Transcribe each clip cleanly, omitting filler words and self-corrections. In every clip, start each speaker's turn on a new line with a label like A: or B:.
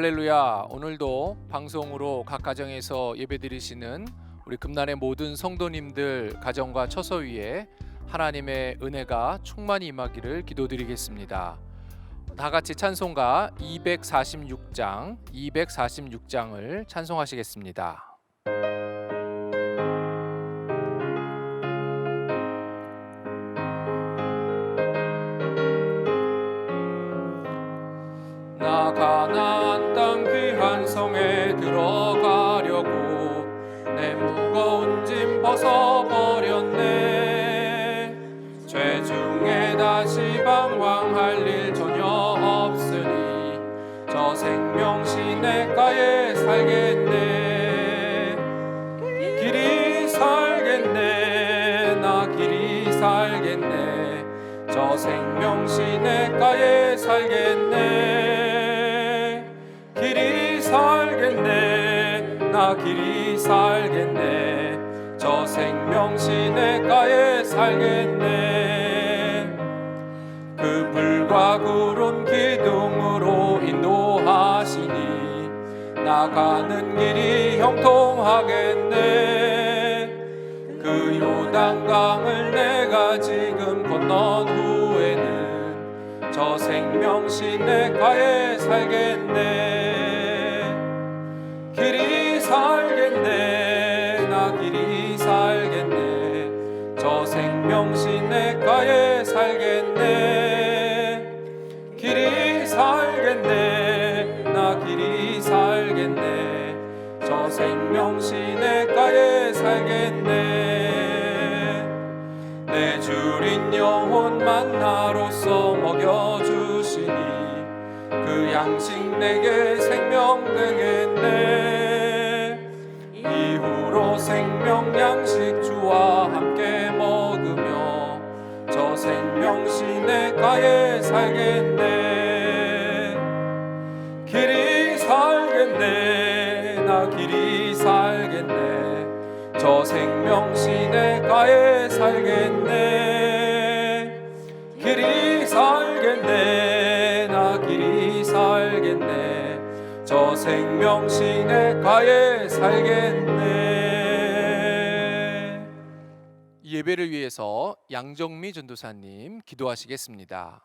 A: 할렐루야. 오늘도 방송으로 각 가정에서 예배드리시는 우리 금난의 모든 성도님들 가정과 처소 위에 하나님의 은혜가 충만히 임하기를 기도드리겠습니다. 다 같이 찬송가 246장을 찬송하시겠습니다. 나 가나안 땅 귀한 성에 들어가려고 내 무거운 짐 벗어버렸네. 죄 중에 다시 방황할 일 전혀 없으니 저 생명 시냇가에 살겠네. 길이 살겠네. 나 길이 살겠네. 저 생명 시냇가에 살겠네. 길이 살겠네. 나 길이 살겠네. 저 생명 시냇가에 살겠네. 그 불과 구름 기둥으로 인도하시니 나가는 길이 형통하겠네. 그 요단강을 내가 지금 건넌 후에는 저 생명 시냇가에 살겠네. 길이 살겠네. 나 길이 살겠네. 저 생명 시냇가에 살겠네. 길이 살겠네. 나 길이 살겠네. 저 생명 시냇가에 살겠네. 내 주린 영혼 만나로서 먹여주시니 그 양식 내게 생명 되겠네. 이후로 생명 양식 주와 함께 먹으며 저 생명 시냇가에 살겠네. 길이 살겠네. 나 길이 살겠네. 저 생명 시냇가에 살겠네. 길이 살겠네. 나 길이 살겠네. 저 생명 시냇가에 살겠네. 이 예배를 위해서 양정미 전도사님 기도하시겠습니다.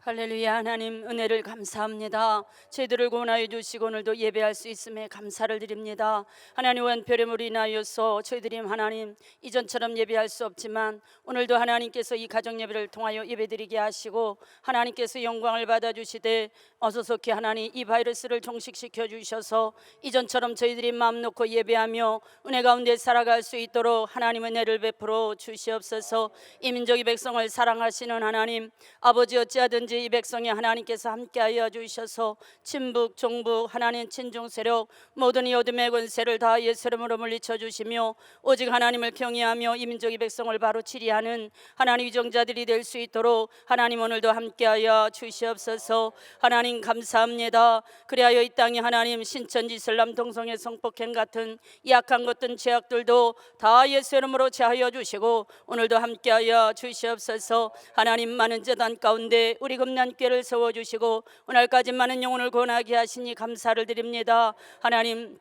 B: 할렐루야. 하나님 은혜를 감사합니다. 저희들을 구원하여 주시고 오늘도 예배할 수 있음에 감사를 드립니다. 하나님 원표름으로 인하여서 저희들이 하나님 이전처럼 예배할 수 없지만 오늘도 하나님께서 이 가정 예배를 통하여 예배드리게 하시고 하나님께서 영광을 받아주시되 어서속히 하나님 이 바이러스를 종식시켜 주셔서 이전처럼 저희들이 마음 놓고 예배하며 은혜 가운데 살아갈 수 있도록 하나님 은혜를 베풀어 주시옵소서. 이 민족의 백성을 사랑하시는 하나님 아버지, 어찌하든지 이 백성이 하나님께서 함께하여 주셔서 친북 종북 하나님 친중 세력 모든 이 어둠의 권세를 다 예수 이름으로 물리쳐 주시며 오직 하나님을 경외하며 이 민족의 백성을 바로 치리하는 하나님 위정자들이 될 수 있도록 하나님 오늘도 함께하여 주시옵소서. 하나님 감사합니다. 그리하여 이 땅에 하나님 신천지 이슬람 동성애 성폭행 같은 약한 것든 죄악들도 다 예수 이름으로 제하여 주시고 오늘도 함께하여 주시옵소서. 하나님 많은 재단 가운데 우리 금난교회를 세워주시고 오늘까지 많은 영혼을 구원하게 하시니 감사를 드립니다. 하나님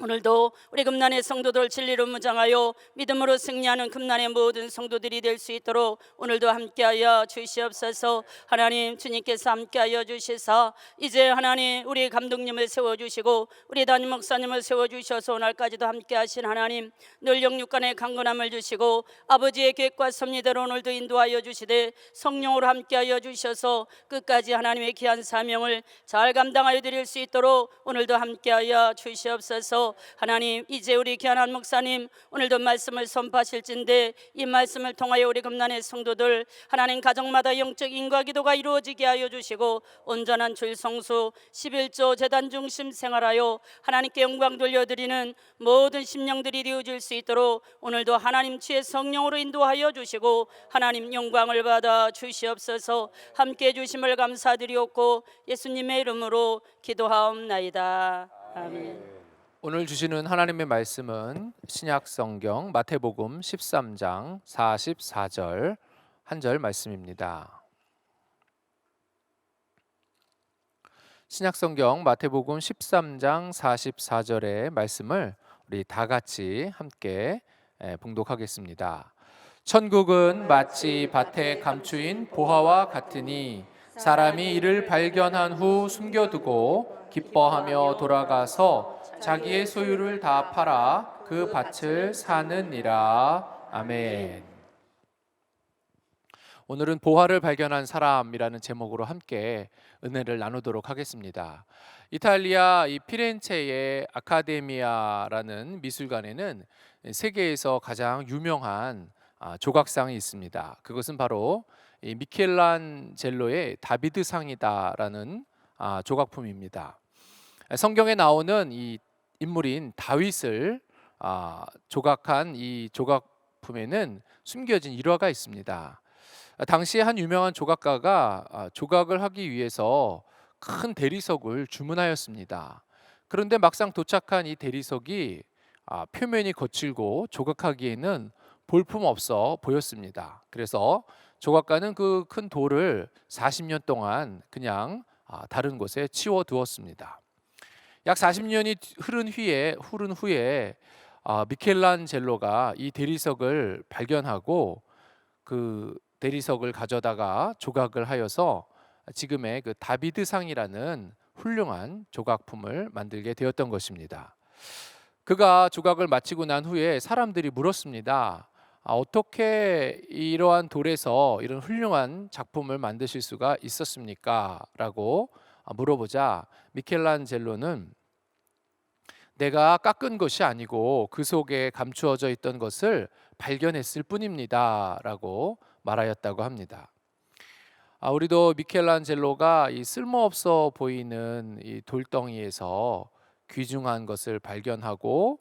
B: 오늘도 우리 금난의 성도들 진리로 무장하여 믿음으로 승리하는 금난의 모든 성도들이 될 수 있도록 오늘도 함께하여 주시옵소서. 하나님 주님께서 함께하여 주시사 이제 하나님 우리 감독님을 세워주시고 우리 담임 목사님을 세워주셔서 오늘까지도 함께하신 하나님 늘 영육간의 강건함을 주시고 아버지의 계획과 섭리대로 오늘도 인도하여 주시되 성령으로 함께하여 주셔서 끝까지 하나님의 귀한 사명을 잘 감당하여 드릴 수 있도록 오늘도 함께하여 주시옵소서. 하나님 이제 우리 귀한 목사님 오늘도 말씀을 선포하실진데 이 말씀을 통하여 우리 금난의 성도들 하나님 가정마다 영적 인과 기도가 이루어지게 하여 주시고 온전한 주일성수 11조 재단 중심 생활하여 하나님께 영광 돌려드리는 모든 심령들이 되어질 수 있도록 오늘도 하나님 주의 성령으로 인도하여 주시고 하나님 영광을 받아 주시옵소서. 함께해 주심을 감사드리옵고 예수님의 이름으로 기도하옵나이다. 아멘.
A: 오늘 주시는 하나님의 말씀은 신약성경 마태복음 13장 44절 한 절 말씀입니다. 신약성경 마태복음 13장 44절의 말씀을 우리 다 같이 함께 봉독하겠습니다. 천국은 마치 밭에 감추인 보화와 같으니 사람이 이를 발견한 후 숨겨두고 기뻐하며 돌아가서 자기의 소유를 다 팔아 그 밭을 사느니라. 아멘. 오늘은 보화를 발견한 사람이라는 제목으로 함께 은혜를 나누도록 하겠습니다. 이탈리아 이 피렌체의 아카데미아라는 미술관에는 세계에서 가장 유명한 조각상이 있습니다. 그것은 바로 이 미켈란젤로의 다비드상이다라는 조각품입니다. 성경에 나오는 이 인물인 다윗을 조각한 이 조각품에는 숨겨진 일화가 있습니다. 당시에 한 유명한 조각가가 조각을 하기 위해서 큰 대리석을 주문하였습니다. 그런데 막상 도착한 이 대리석이 표면이 거칠고 조각하기에는 볼품없어 보였습니다. 그래서 조각가는 그 큰 돌을 40년 동안 그냥 다른 곳에 치워 두었습니다. 약 40년이 흐른 후에 미켈란젤로가 이 대리석을 발견하고 그 대리석을 가져다가 조각을 하여서 지금의 그 다비드상이라는 훌륭한 조각품을 만들게 되었던 것입니다. 그가 조각을 마치고 난 후에 사람들이 물었습니다. 어떻게 이러한 돌에서 이런 훌륭한 작품을 만드실 수가 있었습니까? 라고 물어보자 미켈란젤로는 내가 깎은 것이 아니고 그 속에 감추어져 있던 것을 발견했을 뿐입니다. 라고 말하였다고 합니다. 우리도 미켈란젤로가 이 쓸모없어 보이는 이 돌덩이에서 귀중한 것을 발견하고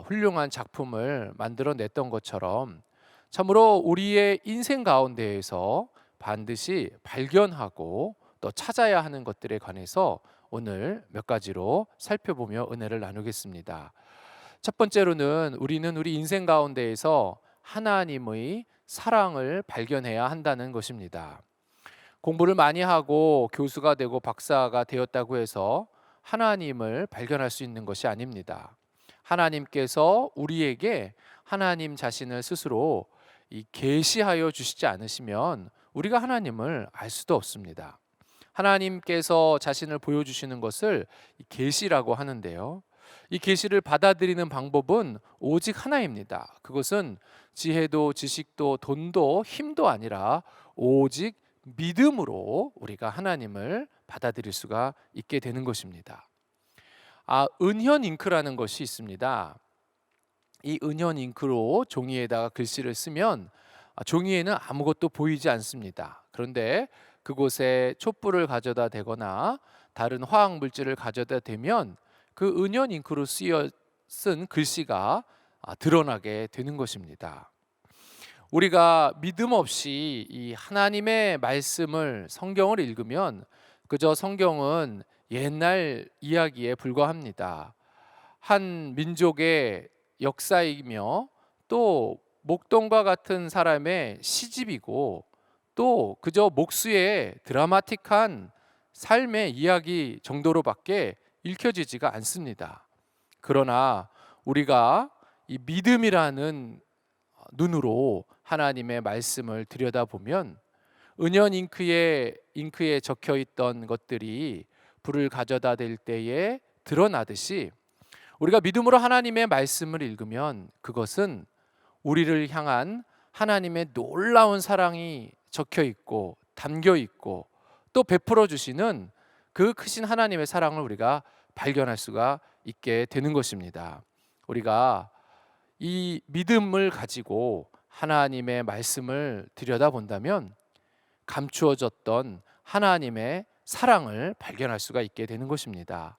A: 훌륭한 작품을 만들어냈던 것처럼 참으로 우리의 인생 가운데에서 반드시 발견하고 또 찾아야 하는 것들에 관해서 오늘 몇 가지로 살펴보며 은혜를 나누겠습니다. 첫 번째로는 우리는 우리 인생 가운데에서 하나님의 사랑을 발견해야 한다는 것입니다. 공부를 많이 하고 교수가 되고 박사가 되었다고 해서 하나님을 발견할 수 있는 것이 아닙니다. 하나님께서 우리에게 하나님 자신을 스스로 계시하여 주시지 않으시면 우리가 하나님을 알 수도 없습니다. 하나님께서 자신을 보여주시는 것을 계시라고 하는데요. 이 계시를 받아들이는 방법은 오직 하나입니다. 그것은 지혜도 지식도 돈도 힘도 아니라 오직 믿음으로 우리가 하나님을 받아들일 수가 있게 되는 것입니다. 은현 잉크라는 것이 있습니다. 이 은현 잉크로 종이에다가 글씨를 쓰면 종이에는 아무것도 보이지 않습니다. 그런데 그곳에 촛불을 가져다 대거나 다른 화학 물질을 가져다 대면 그 은현 잉크로 쓴 글씨가 드러나게 되는 것입니다. 우리가 믿음 없이 이 하나님의 말씀을 성경을 읽으면 그저 성경은 옛날 이야기에 불과합니다. 한 민족의 역사이며 또 목동과 같은 사람의 시집이고 또 그저 목수의 드라마틱한 삶의 이야기 정도로밖에 읽혀지지가 않습니다. 그러나 우리가 이 믿음이라는 눈으로 하나님의 말씀을 들여다보면 은연 잉크에 적혀 있던 것들이 불을 가져다 댈 때에 드러나듯이 우리가 믿음으로 하나님의 말씀을 읽으면 그것은 우리를 향한 하나님의 놀라운 사랑이 적혀 있고 담겨 있고 또 베풀어 주시는 그 크신 하나님의 사랑을 우리가 발견할 수가 있게 되는 것입니다. 우리가 이 믿음을 가지고 하나님의 말씀을 들여다본다면 감추어졌던 하나님의 사랑을 발견할 수가 있게 되는 것입니다.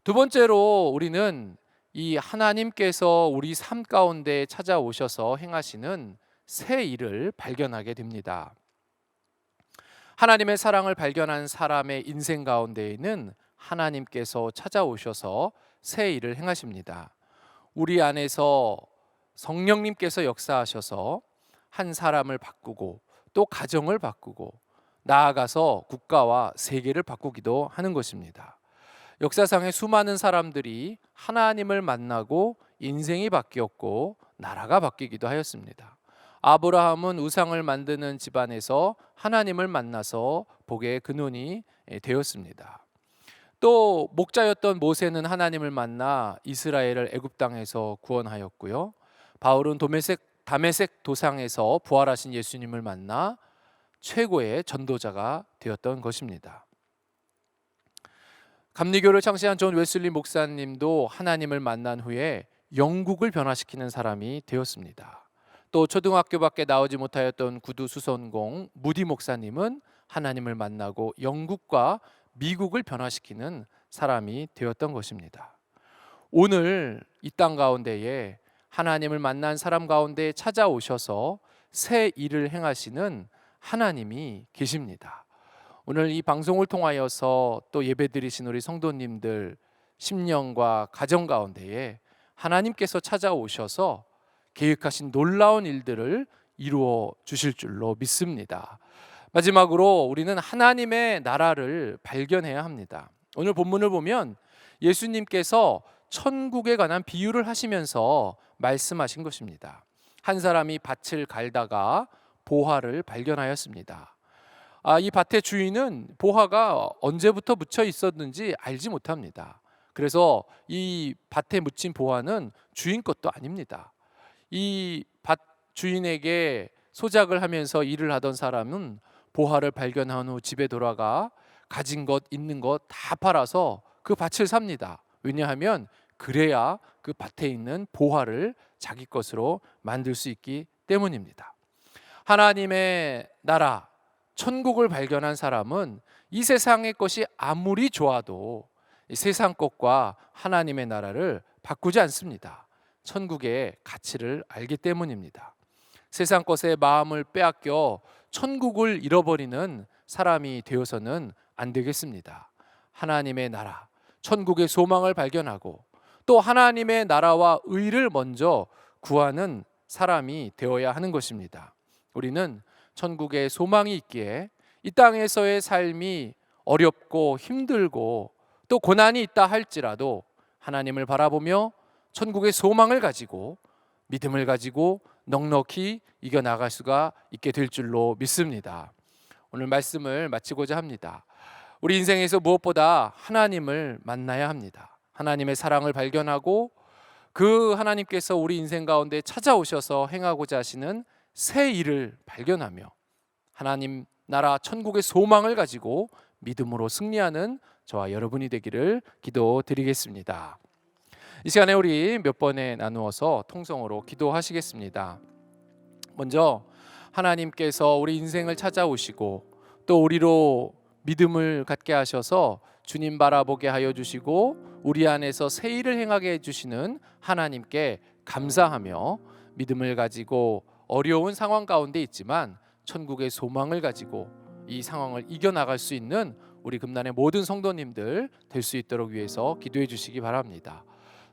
A: 두 번째로 우리는 이 하나님께서 우리 삶 가운데 찾아오셔서 행하시는 새 일을 발견하게 됩니다. 하나님의 사랑을 발견한 사람의 인생 가운데에는 하나님께서 찾아오셔서 새 일을 행하십니다. 우리 안에서 성령님께서 역사하셔서 한 사람을 바꾸고 또 가정을 바꾸고 나아가서 국가와 세계를 바꾸기도 하는 것입니다. 역사상의 수많은 사람들이 하나님을 만나고 인생이 바뀌었고 나라가 바뀌기도 하였습니다. 아브라함은 우상을 만드는 집안에서 하나님을 만나서 복의 근원이 되었습니다. 또 목자였던 모세는 하나님을 만나 이스라엘을 애굽 땅에서 구원하였고요. 바울은 다메섹 도상에서 부활하신 예수님을 만나 최고의 전도자가 되었던 것입니다. 감리교를 창시한 존 웨슬리 목사님도 하나님을 만난 후에 영국을 변화시키는 사람이 되었습니다. 또 초등학교밖에 나오지 못하였던 구두 수선공 무디 목사님은 하나님을 만나고 영국과 미국을 변화시키는 사람이 되었던 것입니다. 오늘 이 땅 가운데에 하나님을 만난 사람 가운데 찾아오셔서 새 일을 행하시는 하나님이 계십니다. 오늘 이 방송을 통하여서 또 예배드리신 우리 성도님들 심령과 가정 가운데에 하나님께서 찾아오셔서 계획하신 놀라운 일들을 이루어 주실 줄로 믿습니다. 마지막으로 우리는 하나님의 나라를 발견해야 합니다. 오늘 본문을 보면 예수님께서 천국에 관한 비유를 하시면서 말씀하신 것입니다. 한 사람이 밭을 갈다가 보화를 발견하였습니다. 이 밭의 주인은 보화가 언제부터 묻혀 있었는지 알지 못합니다. 그래서 이 밭에 묻힌 보화는 주인 것도 아닙니다. 이 밭 주인에게 소작을 하면서 일을 하던 사람은 보화를 발견한 후 집에 돌아가 가진 것 있는 것 다 팔아서 그 밭을 삽니다. 왜냐하면 그래야 그 밭에 있는 보화를 자기 것으로 만들 수 있기 때문입니다. 하나님의 나라 천국을 발견한 사람은 이 세상의 것이 아무리 좋아도 이 세상 것과 하나님의 나라를 바꾸지 않습니다. 천국의 가치를 알기 때문입니다. 세상 것에 마음을 빼앗겨 천국을 잃어버리는 사람이 되어서는 안 되겠습니다. 하나님의 나라, 천국의 소망을 발견하고 또 하나님의 나라와 의를 먼저 구하는 사람이 되어야 하는 것입니다. 우리는 천국에 소망이 있기에 이 땅에서의 삶이 어렵고 힘들고 또 고난이 있다 할지라도 하나님을 바라보며 천국의 소망을 가지고 믿음을 가지고 넉넉히 이겨나갈 수가 있게 될 줄로 믿습니다. 오늘 말씀을 마치고자 합니다. 우리 인생에서 무엇보다 하나님을 만나야 합니다. 하나님의 사랑을 발견하고 그 하나님께서 우리 인생 가운데 찾아오셔서 행하고자 하시는 새 일을 발견하며 하나님 나라 천국의 소망을 가지고 믿음으로 승리하는 저와 여러분이 되기를 기도드리겠습니다. 이 시간에 우리 몇 번에 나누어서 통성으로 기도하시겠습니다. 먼저 하나님께서 우리 인생을 찾아오시고 또 우리로 믿음을 갖게 하셔서 주님 바라보게 하여 주시고 우리 안에서 새 일을 행하게 해주시는 하나님께 감사하며 믿음을 가지고 어려운 상황 가운데 있지만 천국의 소망을 가지고 이 상황을 이겨나갈 수 있는 우리 금난의 모든 성도님들 될 수 있도록 위해서 기도해 주시기 바랍니다.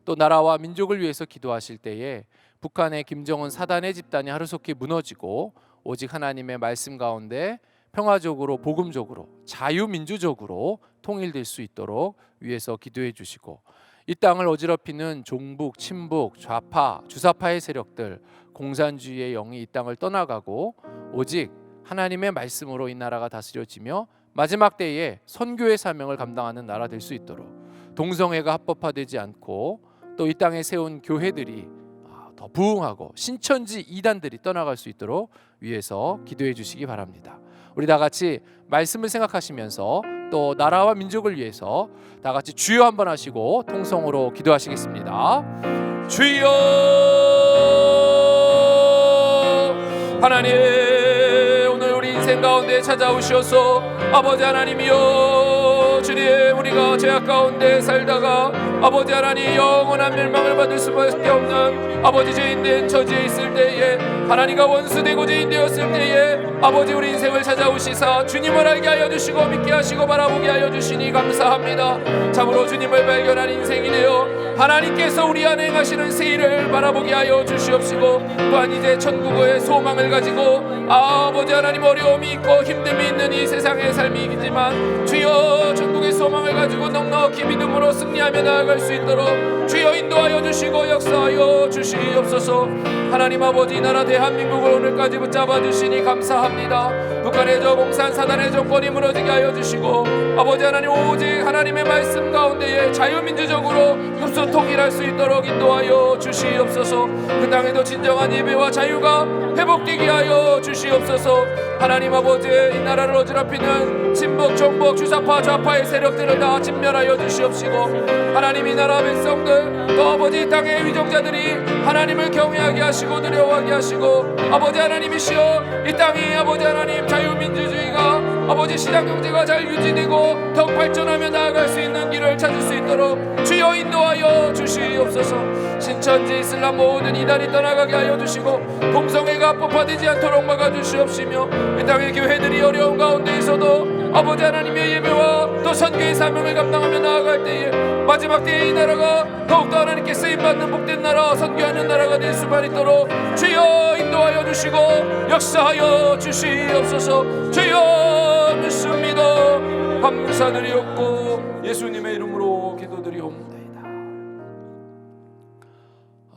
A: 또 나라와 민족을 위해서 기도하실 때에 북한의 김정은 사단의 집단이 하루속히 무너지고 오직 하나님의 말씀 가운데 평화적으로 복음적으로 자유민주적으로 통일될 수 있도록 위해서 기도해 주시고 이 땅을 어지럽히는 종북, 친북, 좌파, 주사파의 세력들 공산주의의 영이 이 땅을 떠나가고 오직 하나님의 말씀으로 이 나라가 다스려지며 마지막 때에 선교의 사명을 감당하는 나라 될 수 있도록 동성애가 합법화되지 않고 또 이 땅에 세운 교회들이 더 부흥하고 신천지 이단들이 떠나갈 수 있도록 위해서 기도해 주시기 바랍니다. 우리 다 같이 말씀을 생각하시면서 또 나라와 민족을 위해서 다 같이 주여 한번 하시고 통성으로 기도하시겠습니다. 주여 하나님 오늘 우리 인생 가운데 찾아오셔서 아버지 하나님이여 주님 우리가 죄악 가운데 살다가 아버지 하나님 영원한 멸망을 받을 수밖에 없는 아버지 죄인된 처지에 있을 때에 하나님과 원수되고 죄인 되었을 때에 아버지 우리 인생을 찾아오시사 주님을 알게 하여 주시고 믿게 하시고 바라보게 하여 주시니 감사합니다. 참으로 주님을 발견한 인생이 되어 하나님께서 우리 안에 행하시는 새 일을 바라보게 하여 주시옵시고, 또한 이제 천국의 소망을 가지고 아버지 하나님 어려움이 있고 힘듦이 있는 이 세상의 삶이지만 주여 천국의 소망을 가지고 넉넉히 믿음으로 승리하며 나아갈 수 있도록 주여 인도하여 주시고 역사하여 주시옵소서. 하나님 아버지 이 나라 대한민국을 오늘까지 붙잡아 주시니 감사합니다. 북한의 저 공산 사단의 정권이 무너지게 하여 주시고 아버지 하나님 오직 하나님의 말씀 가운데에 자유민주적으로 흡수 통일할 수 있도록 인도하여 주시옵소서. 그 땅에도 진정한 예배와 자유가 회복되게 하여 주시옵소서. 하나님 아버지 이 나라를 어지럽히는 친북 정북 주사파 좌파의 세력들을 다 진멸하여 주시옵시고, 하나님 이 나라 백성들 또 아버지 이 땅의 위정자들이 하나님을 경외하게 하시고 두려워하게 하시고, 아버지 하나님이시여 이 땅이 아버지 하나님 자유민주주의가 아버지 시장경제가 잘 유지되고 더욱 발전하며 나아갈 수 있는 길을 찾을 수 있도록 주여 인도하여 주시옵소서. 신천지 이슬람 모든 이단이 떠나가게 하여 주시고 동성애가 폭파되지 않도록 막아주시옵시며, 이 땅의 교회들이 어려운 가운데에서도 아버지 하나님의 예배와 또 선교의 사명을 감당하며 나아갈 때에 마지막 때에 이 나라가 더욱더 하나님께 쓰임받는 복된 나라, 선교하는 나라가 될 수만 있도록 주여 인도하여 주시고 역사하여 주시옵소서. 주여 믿습니다. 감사드리옵고 예수님의 이름으로 기도드리옵나이다.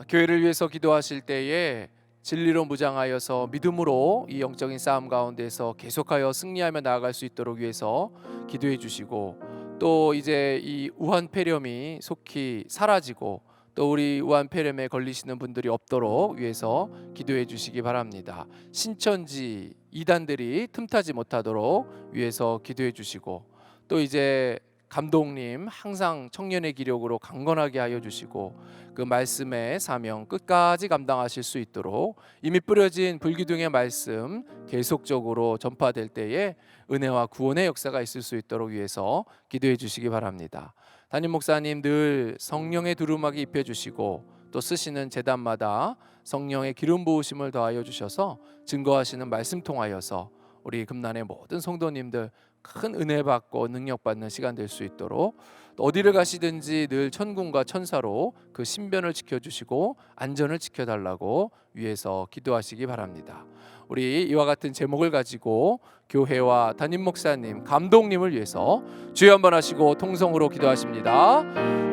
A: 교회를 위해서 기도하실 때에 진리로 무장하여서 믿음으로 이 영적인 싸움 가운데서 계속하여 승리하며 나아갈 수 있도록 위해서 기도해 주시고, 또 이제 이 우한 폐렴이 속히 사라지고 또 우리 우한 폐렴에 걸리시는 분들이 없도록 위해서 기도해 주시기 바랍니다. 신천지 이단들이 틈타지 못하도록 위해서 기도해 주시고, 또 이제 감독님 항상 청년의 기력으로 강건하게 하여 주시고 그 말씀의 사명 끝까지 감당하실 수 있도록 이미 뿌려진 불기둥의 말씀 계속적으로 전파될 때에 은혜와 구원의 역사가 있을 수 있도록 위해서 기도해 주시기 바랍니다. 담임 목사님 늘 성령의 두루마기 입혀주시고 또 쓰시는 제단마다 성령의 기름 부으심을 더하여 주셔서 증거하시는 말씀 통하여서 우리 금난의 모든 성도님들 큰 은혜 받고 능력 받는 시간 될 수 있도록, 어디를 가시든지 늘 천군과 천사로 그 신변을 지켜주시고 안전을 지켜달라고 위해서 기도하시기 바랍니다. 우리 이와 같은 제목을 가지고 교회와 담임 목사님, 감독님을 위해서 주여 한번 하시고 통성으로 기도하십니다.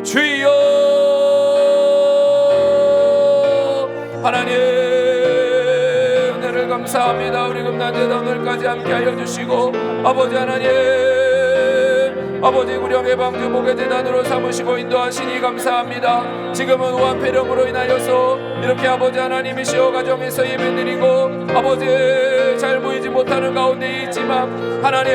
A: 주여 하나님 은혜를 감사합니다. 우리 금난제단 오늘까지 함께하여 주시고 아버지 하나님 아버지 구령의 방주 목회재단으로 삼으시고 인도하시니 감사합니다. 지금은 우한 폐렴으로 인하여서 이렇게 아버지 하나님이시여 가정에서 예배드리고 아버지 잘 보이지 못하는 가운데 있지만 하나님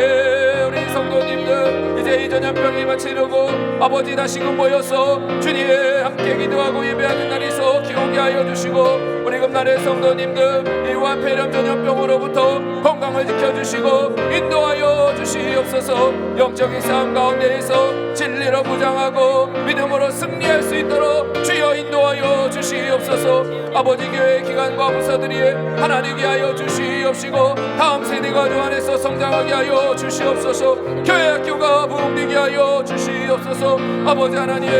A: 우리 성도님들 이제 이 전염병이 치르고 아버지 다시금 모여서 주님 함께 기도하고 예배하는 날이 서 기오게 하여 주시고 우리 금날의 성도님들 이 우한 폐렴 전염병으로부터 건강을 지켜주시고 인도하여 주시옵소서. 영적인 싸움 가운데에서 진리로 무장하고 믿음으로 승리할 수 있도록 주여 인도하여 주시옵소서. 아버지 교회 기관과 부서들이 하나님께 하여 주시옵시고 다음 세대가 주 안에서 성장하게 하여 주시옵소서. 교회 학교가 부흥되게 하여 주시옵소서. 아버지 하나님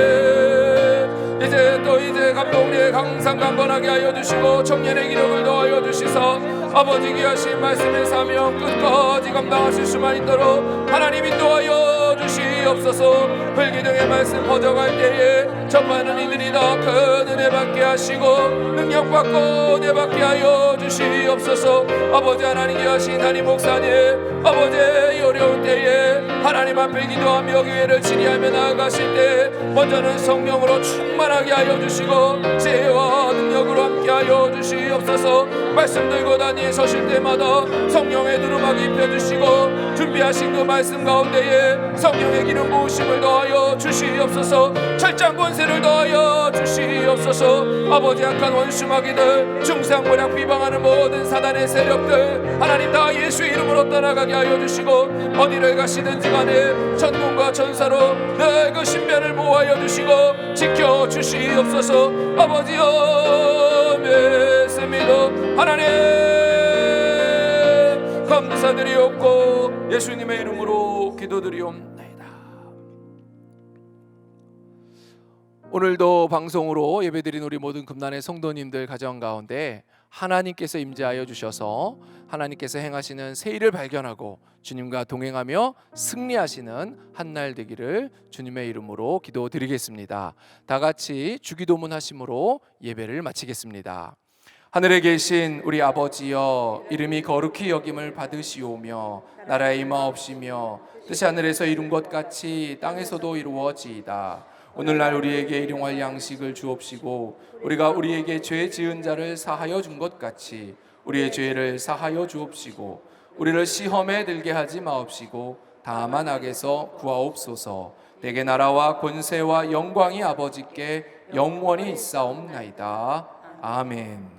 A: 이제 감독님 항상 강건하게 하여 주시고 청년의 기력을 더하여 주시사 아버지 귀하신 말씀의 사명 끝까지 감당하실 수만 있도록 하나님 인도하여 주시옵소서. 불기둥의 말씀 퍼져갈 때에 전파하는 이들이 더 큰 은혜 받게 하시고 능력 받고 은혜 받게 하여 주시옵소서. 아버지 하나님 귀하신 담임 목사님 아버지 이 어려운 때에 하나님 앞에 기도하며 교회를 치리하며 나아가실 때 먼저는 성령으로 충만하게 하여 주시고 지혜와 능력으로 함께 하여 주시옵소서. 말씀 들고 다니 서실 때마다 성령의 두루마기 입혀주시고 준비하신 그 말씀 가운데에 성령의 기름 부으심을 더하여 주시옵소서. 철장 권세를 더하여 주시옵소서. 아버지 악한 원수마귀들 중상모략 비방하는 모든 사단의 세력들 하나님 다 예수의 이름으로 떠나가게 하여 주시고 어디를 가시든지 간에 천군과 천사로 늘 그 신변을 보호하여 주시고 지켜 주시옵소서. 아버지여 믿습니다. 하나님 감사드리옵고 예수님의 이름으로 기도드리옵나이다. 오늘도 방송으로 예배드린 우리 모든 금난의 성도님들 가정 가운데 하나님께서 임재하여 주셔서 하나님께서 행하시는 새 일을 발견하고 주님과 동행하며 승리하시는 한날 되기를 주님의 이름으로 기도드리겠습니다. 다 같이 주기도문 하심으로 예배를 마치겠습니다. 하늘에 계신 우리 아버지여, 이름이 거룩히 여김을 받으시오며 나라의 임하옵시며 뜻이 하늘에서 이룬 것 같이 땅에서도 이루어지이다. 오늘날 우리에게 일용할 양식을 주옵시고 우리가 우리에게 죄 지은 자를 사하여 준 것 같이 우리의 죄를 사하여 주옵시고 우리를 시험에 들게 하지 마옵시고 다만 악에서 구하옵소서. 내게 나라와 권세와 영광이 아버지께 영원히 있사옵나이다. 아멘.